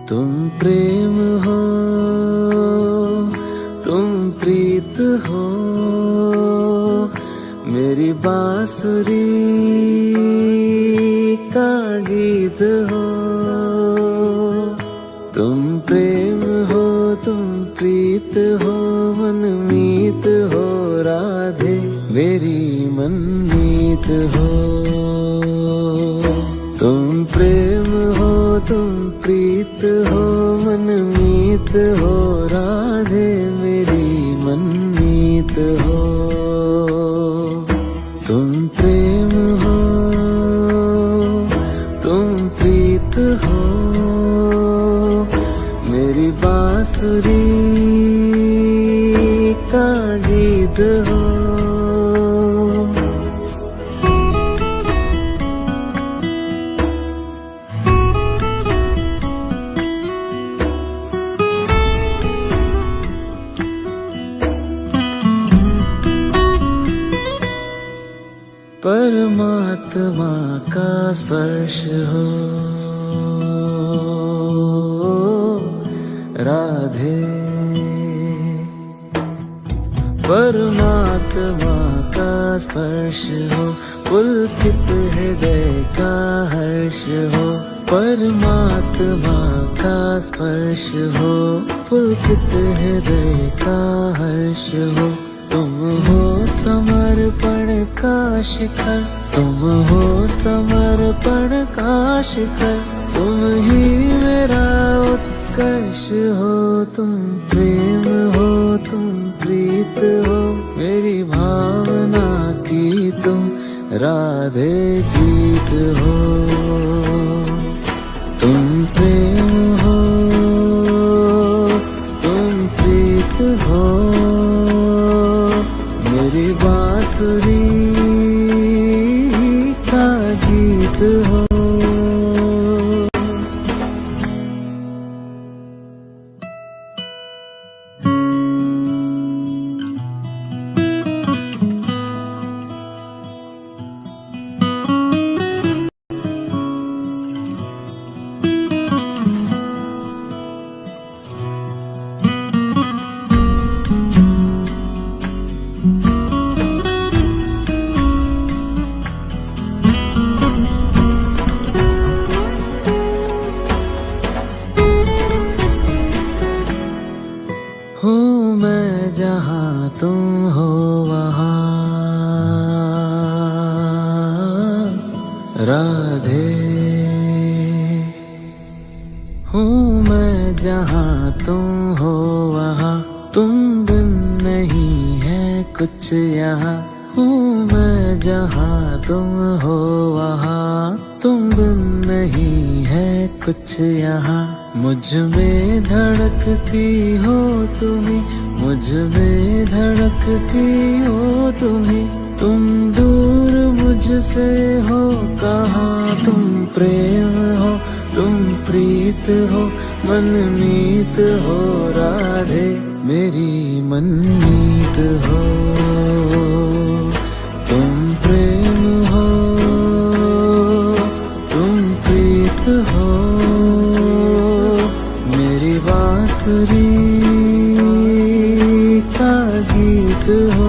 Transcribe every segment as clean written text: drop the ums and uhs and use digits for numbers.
तुम प्रेम हो, तुम प्रीत हो, मेरी बांसुरी का गीत हो। तुम प्रेम हो, तुम प्रीत हो, मनमीत हो राधे, मेरी मनमीत हो। तुम प्रेम हो, तुम प्रीत हो, मनमीत हो राधे, मेरी मनमीत हो। तुम प्रेम हो, तुम प्रीत हो, मेरी बांसुरी का गीत हो। परमात्मा का स्पर्श हो राधे, परमात्मा का स्पर्श हो, पुलकित हृदय का हर्ष हो। परमात्मा का स्पर्श हो, पुलकित हृदय का हर्ष हो। तुम हो समर्पण का शिखर, तुम हो समर्पण का शिखर, तुम ही मेरा उत्कर्ष हो। तुम प्रेम हो, तुम प्रीत हो, मेरी भावना की तुम राधे जीत हो। तुम प्रेम हो, तुम प्रीत हो, मेरी बांसुरी का गीत हो। हूँ मैं जहाँ तुम हो वहाँ राधे, हूँ मैं जहाँ तुम हो वहाँ, तुम बिन नहीं है कुछ यहाँ। हूँ मैं जहाँ तुम हो वहाँ, तुम बिन नहीं है कुछ यहाँ। मुझ में धड़कती हो तुम्ही, मुझ में धड़कती हो तुम्ही, तुम दूर मुझसे हो कहाँ। तुम प्रेम हो, तुम प्रीत हो, मनमीत हो राधे, मेरी मनमीत हो। तुम प्रेम हो, तुम प्रीत हो, मेरी बांसुरी का गीत हो।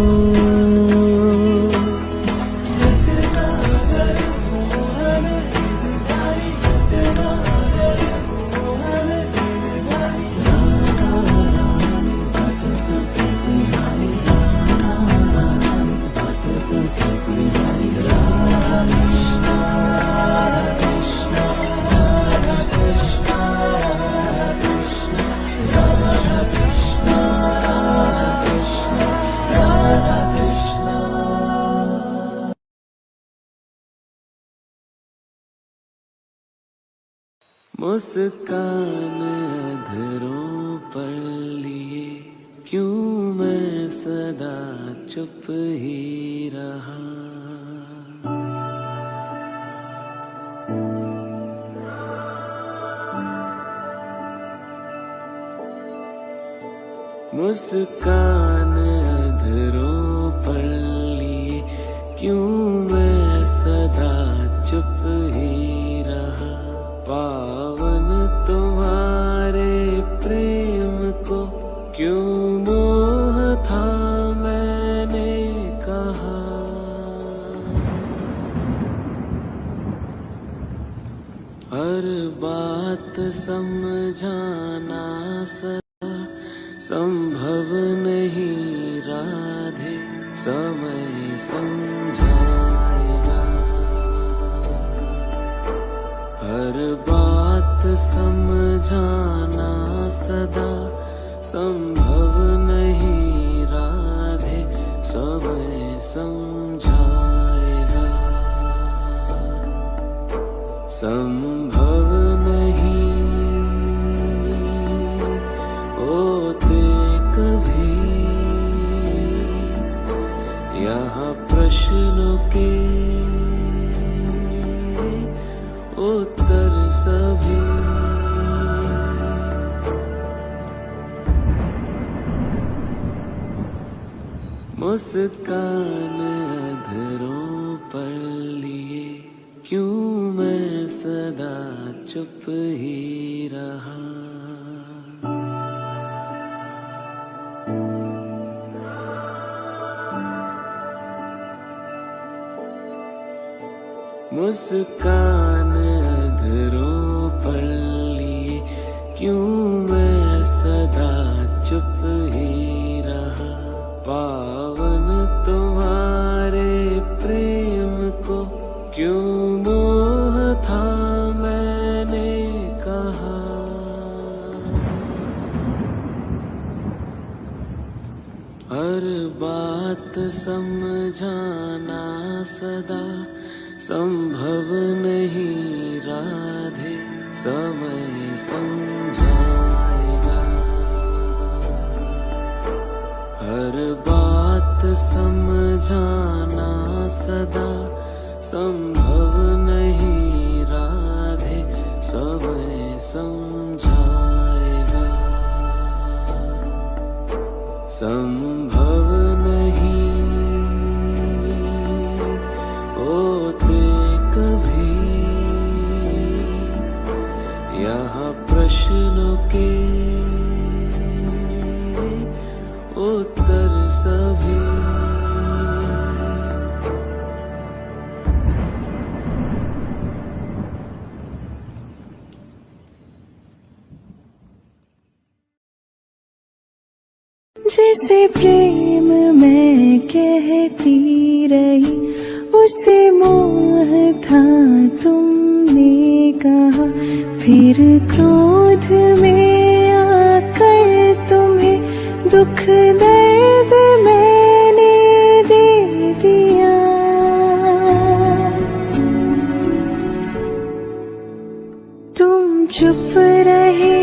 मुस्कान अधरों पर लिए क्यों मैं सदा चुप ही रहा। मुस्कान अधरों पर लिए क्यों मैं सदा चुप ही रहा। पावन तुम्हारा बात समझाना सदा संभव नहीं राधे, समय समझाएगा। हर बात समझाना सदा संभव नहीं राधे, समय समझाएगा। संभव नहीं होते कभी यहाँ प्रश्नों के उत्तर सभी। मुस्कान अधरों पर लिए क्यों मैं सदा चुप ही रहा। मुस्कान अधरों पर लिए क्यों मैं सदा चुप ही रहा। पावन तुम्हारे प्रेम को क्यों मोह था मैंने कहा। हर बात समझाना सदा संभव नहीं राधे, समय समझाएगा। हर बात समझाना सदा संभव नहीं राधे, समय समझाएगा। संभव नहीं होते कभी यहाँ प्रश्नों के उत्तर सभी। जिसे प्रेम मैं कहती रही उसे मोह था तुमने कहा। फिर क्रोध में आकर तुम्हें दुख दर्द मैंने दे दिया। तुम चुप रहे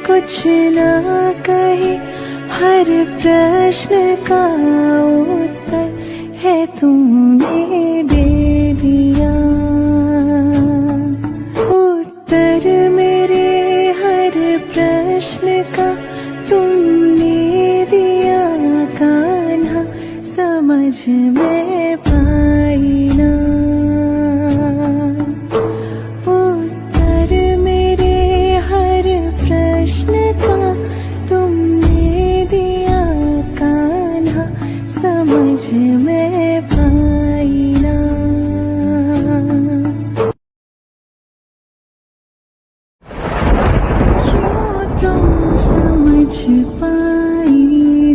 कुछ ना कहे, हर प्रश्न का उत्तर है तुमने दे दिया। उत्तर मेरे हर प्रश्न का तुमने दिया कान्हा, समझ में पाई ना। उत्तर मेरे हर प्रश्न का तुमने दिया कान्हा, समझ में पाई ना। क्यों तुम समझ पाई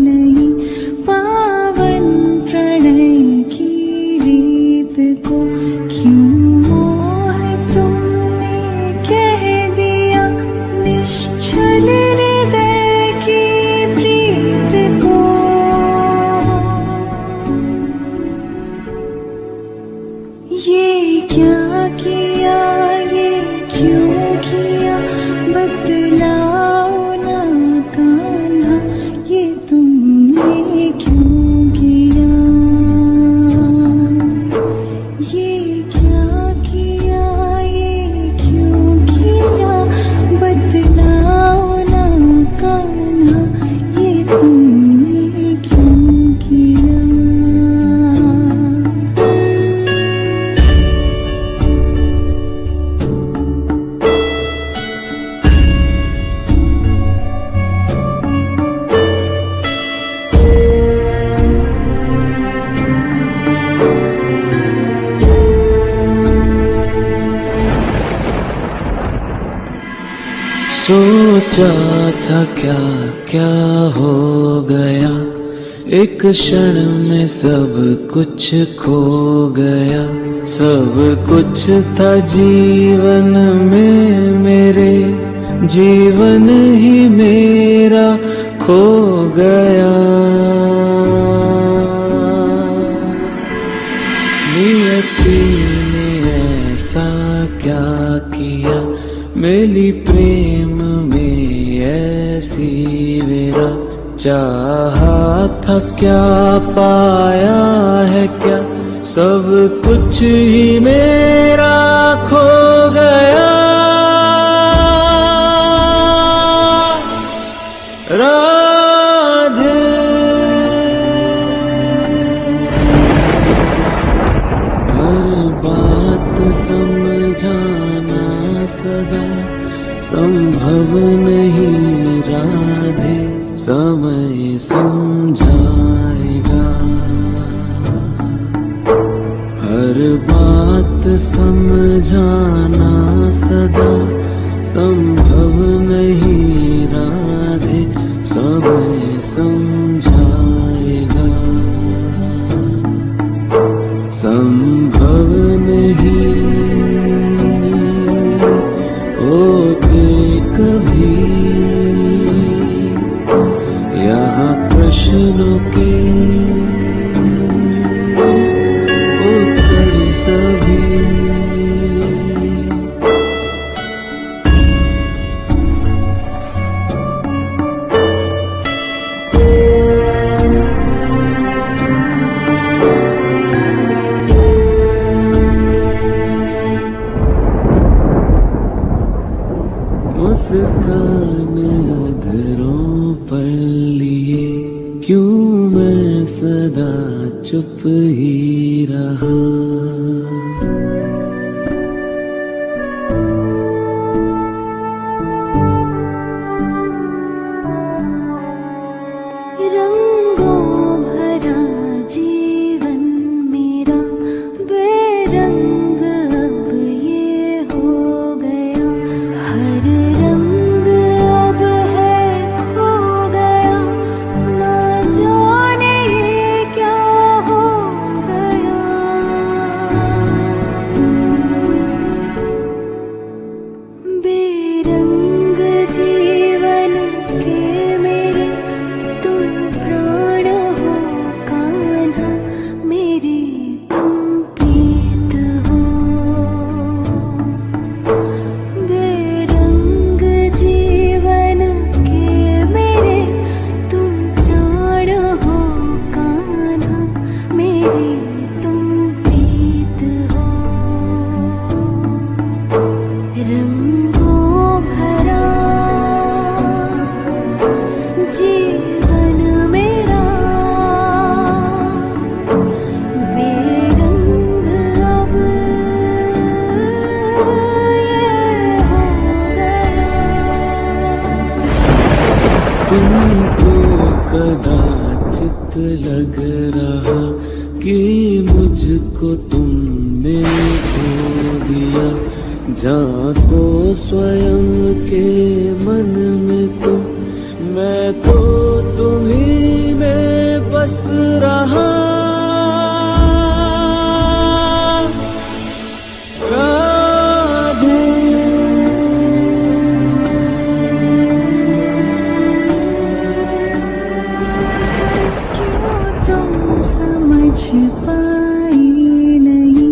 नहीं पावन प्रणय की रीत को। क्यों मोह तुमने कह दिया निश्चल हृदय की प्रीत को। ये क्या किया ये क्यों किया, बतलाओ ना कान्हा, सोचा था क्या क्या हो गया, एक क्षण में सब कुछ खो गया। सब कुछ था जीवन में मेरे, जीवन ही मेरा खो गया। नियति ने ऐसा क्या किया, मिली प्रेम में ऐसी मेरा। चाहा था क्या पाया है क्या, सब कुछ ही मेरा खो गया। राधे हर बात समझाना सदा संभव नहीं राधे, समय समझाएगा। हर बात समझाना सदा संभव नहीं राधे, समय समझाएगा। संभव नहीं होते कभी यहाँ प्रश्नों के उत्तर सभी। मुस्कान अधरों पर लिए क्यों मैं सदा चुप ही रहा। रंगों भरा जीवन मेरा बेरंग अब ये हो गया। हर रंग अब है खो गया, ना जाने ये क्या हो गया। बेरंग जीवन के मेरे तुम प्राण हो कान्हा, मेरी तुम प्रीत हो। बेरंग जीवन के मेरे तुम प्राण हो कान्हा, मेरी तुम प्रीत हो। रंगों भरा जीवन मेरा बेरंग अब ये हो गया। तुमको कदाचित लग रहा कि मुझको तुमने खो दिया। झांको स्वयं के मन में तुम, मैं तो तुम्ही में बस रहा। राधे क्यों तुम समझ पाए नहीं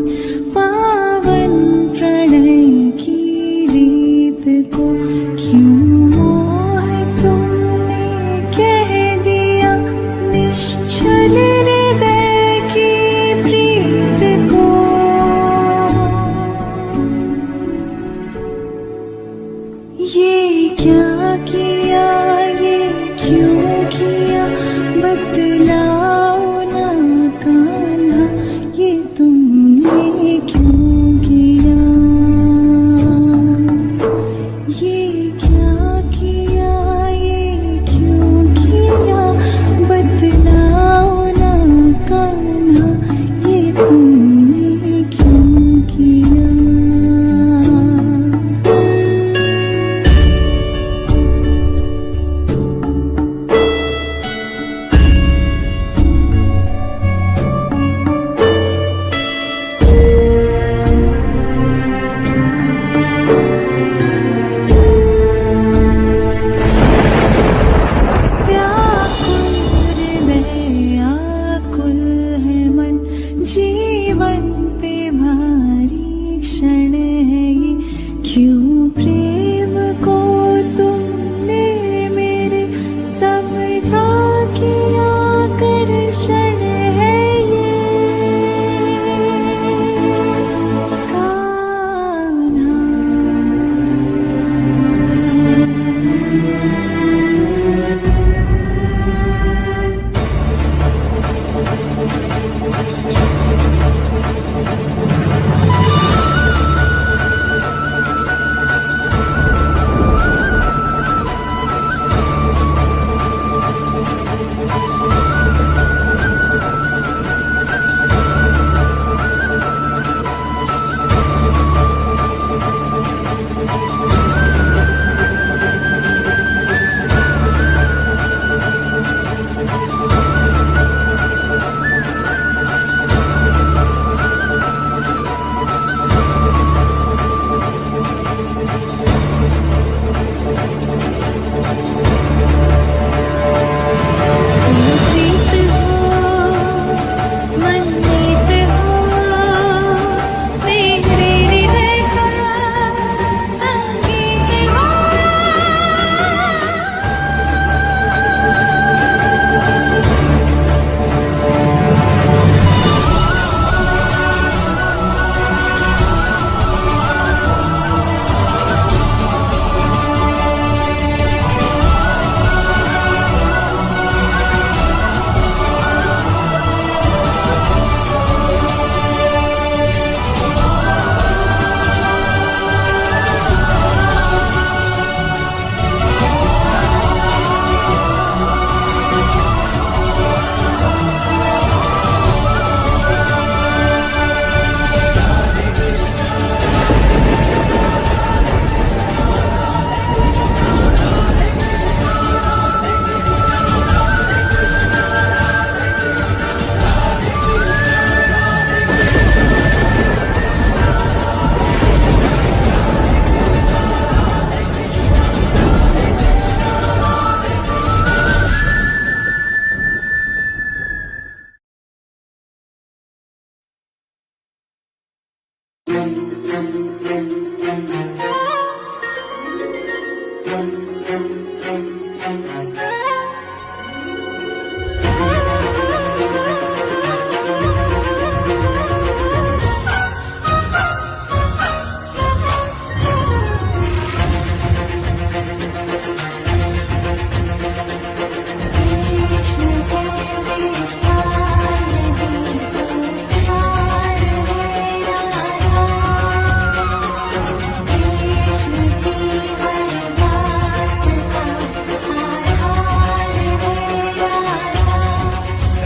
पावन प्रणय की रीत को। क्यों मोह तुमने कह दिया निश्चल हृदय की प्रीत को। ये क्या किया, ये क्यों किया, बतलाओ ना कान्हा, ये तुमने क्यों किया। ये क्या किया, ये क्यों किया, बतलाओ ना कान्हा, ये तुमने क्यों किया।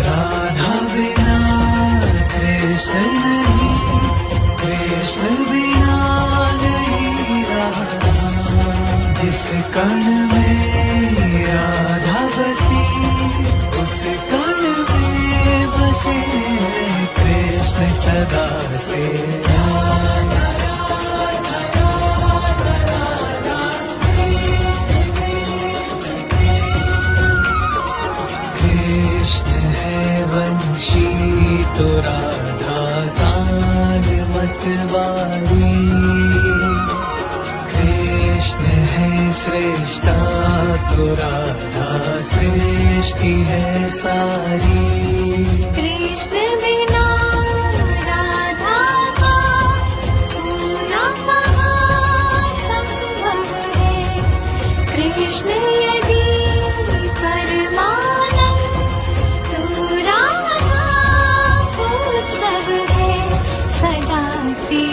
राधा बिना कृष्ण नहीं, कृष्ण बिना नहीं राधा। जिस कण में राधा बसी, उस कण में बसे कृष्ण सदा से। कृष्ण है वंशी तो राधा गान मतवारी। कृष्ण है श्रेष्ठा तो राधा सृष्टि है सारी। कृष्ण बिना राधा का पूरा महासंभव है। कृष्ण यदि परमानंद तो राधा उत्सव है सदा से।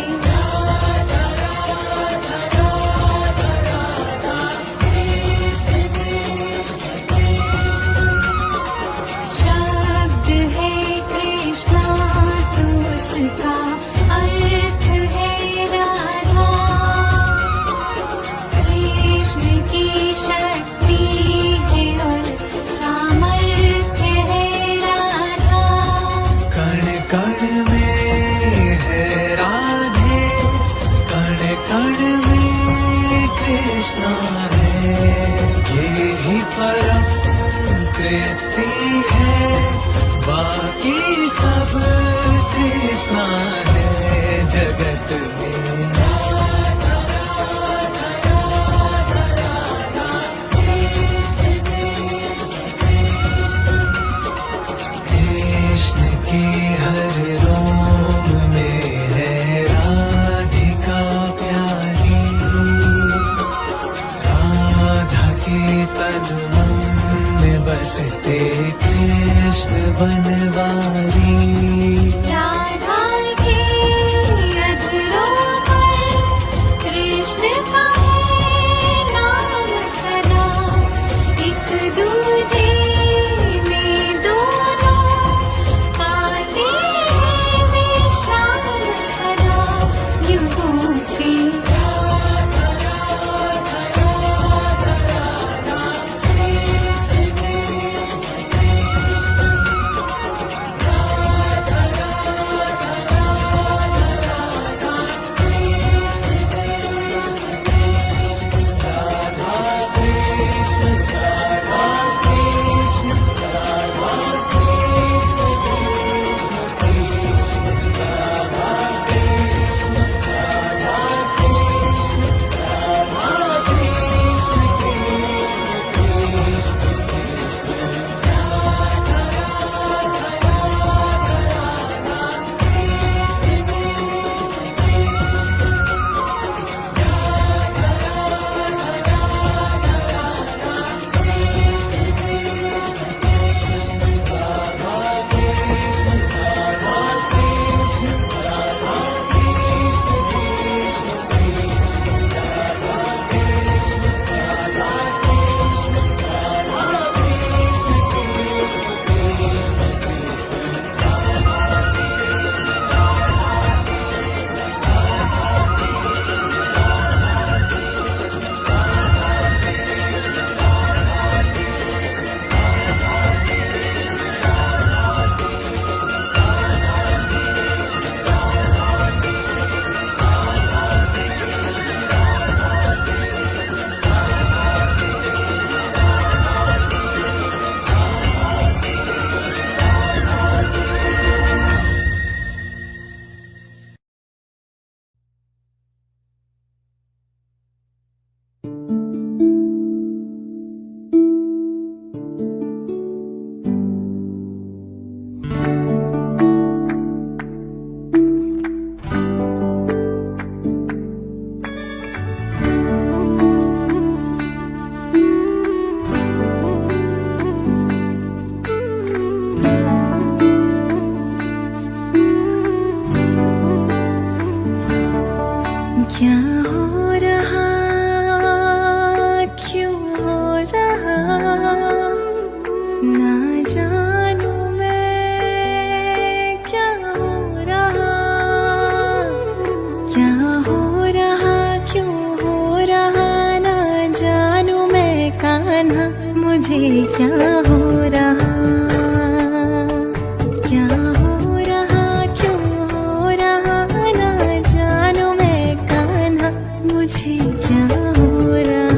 शब्द है कृष्णा तो उसका अर्थ है राधा। कृष्ण की शक्ति है और सामर्थ्य है राधा। कण कण में है राधे, कण कण में कृष्णा है। ये ही परम तृप्ति है, बाकी सब तृष्णा है जगत में। कृष्ण के हर रोम में है राधिका प्यारी। राधा के तन मन में बसते कृष्ण बनवारी। राधा के अधरों पर कृष्ण का है नाम सदा। एक दूजे में दोनों पाते हैं विश्राम सदा युगों से। क्या हो रहा, क्या हो रहा, क्यों हो रहा, ना जानू मैं कान्हा, मुझे क्या हो रहा।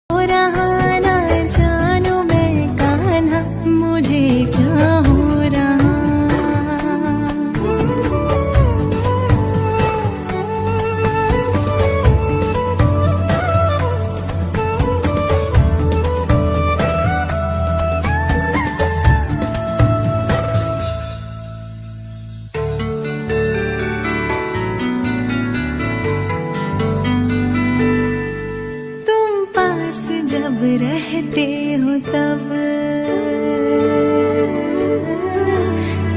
हो रहा, ना जानू मैं कान्हा, मुझे क्या हो रहा। तुम पास जब रहते हो तब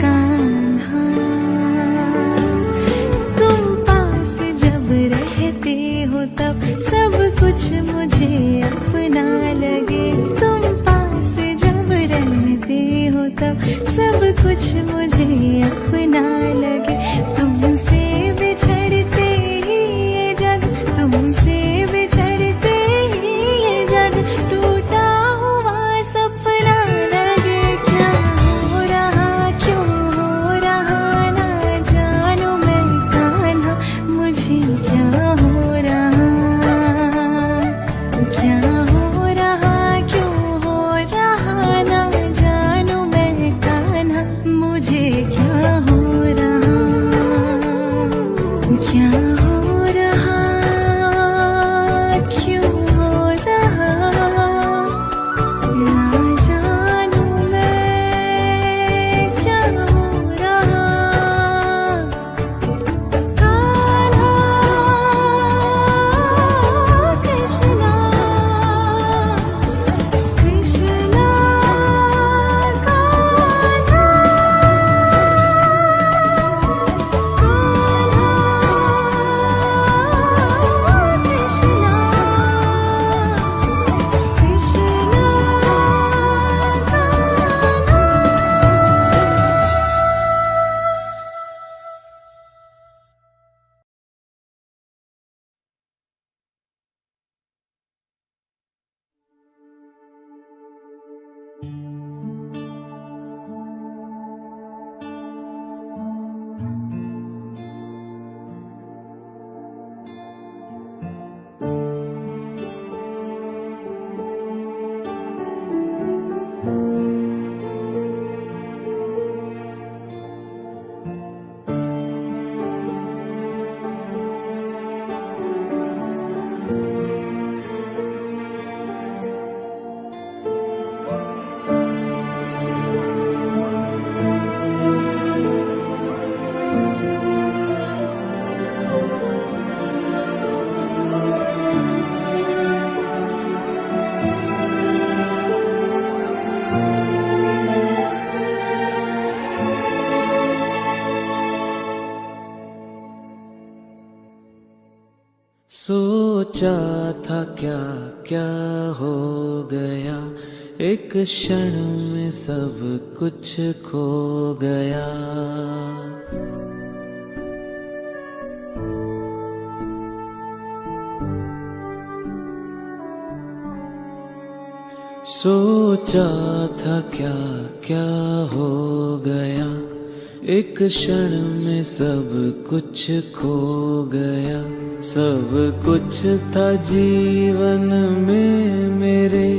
कान्हा, तुम पास जब रहते हो तब सब कुछ मुझे अपना लगे। तुम पास जब रहते हो तब सब कुछ मुझे अपना लगे। तुमसे बिछड़ते ही ये जग, तुमसे बिछड़ते ही ये जग टूटा हुआ सपना लगे। क्या हो रहा, क्यों हो रहा, ना जानू मैं कान्हा, मुझे क्या हो रहा। क्या हो रहा, क्यों हो रहा, ना जानू मैं कान्हा, मुझे क्या हो रहा। क्या हो रहा, क्यों हो रहा, ना जानू मैं क्या हो रहा। कान्हा कृष्णा, कृष्णा कान्हा, सोचा था क्या क्या हो गया, एक क्षण में सब कुछ खो गया। सोचा था क्या क्या हो गया, एक क्षण में सब कुछ खो गया। सब कुछ था जीवन में मेरे,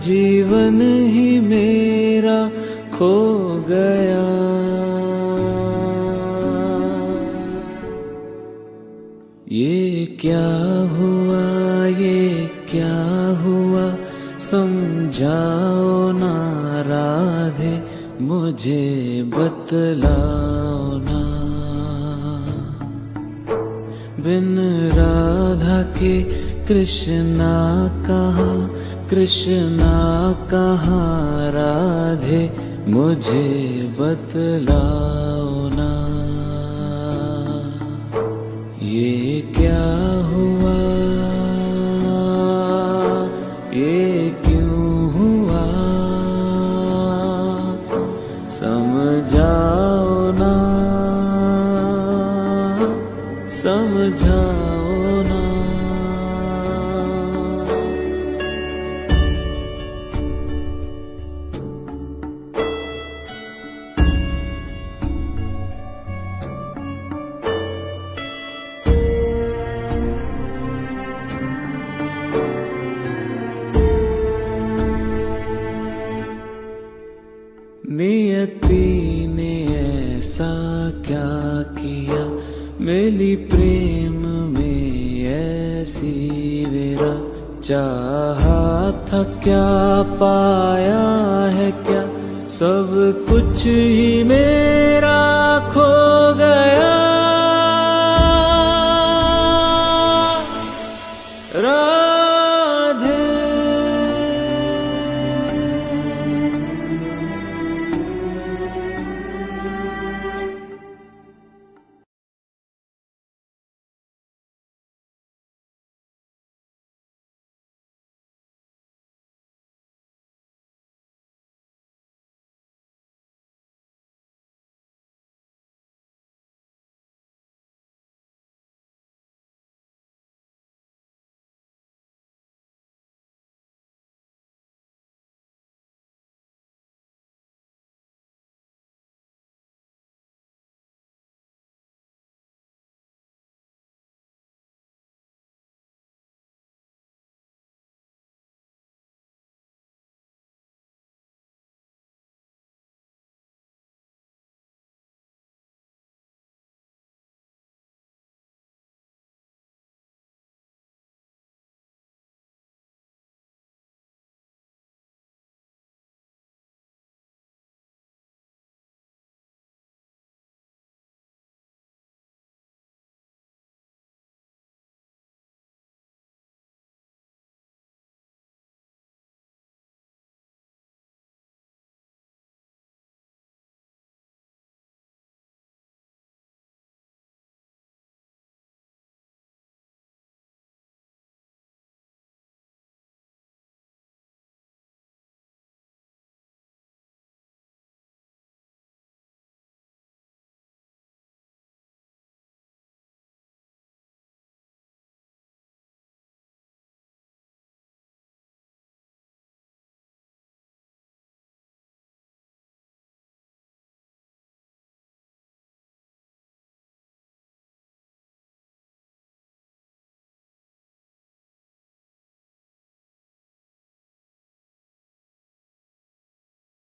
जीवन ही मेरा खो गया। ये क्या हुआ, ये क्या हुआ, समझाओ ना राधे, मुझे बतलाओ ना। बिन राधा के कृष्णा कहाँ, कृष्णा कहाँ राधे, मुझे बतलाओ ना। ये क्या हुआ, ये क्यों हुआ, समझाओ ना, समझाओ ना। नियति ने ऐसा क्या किया, मेरी प्रेम में ऐसी वेरा। चाहा था क्या, पाया है क्या, सब कुछ ही मेरा खो गया।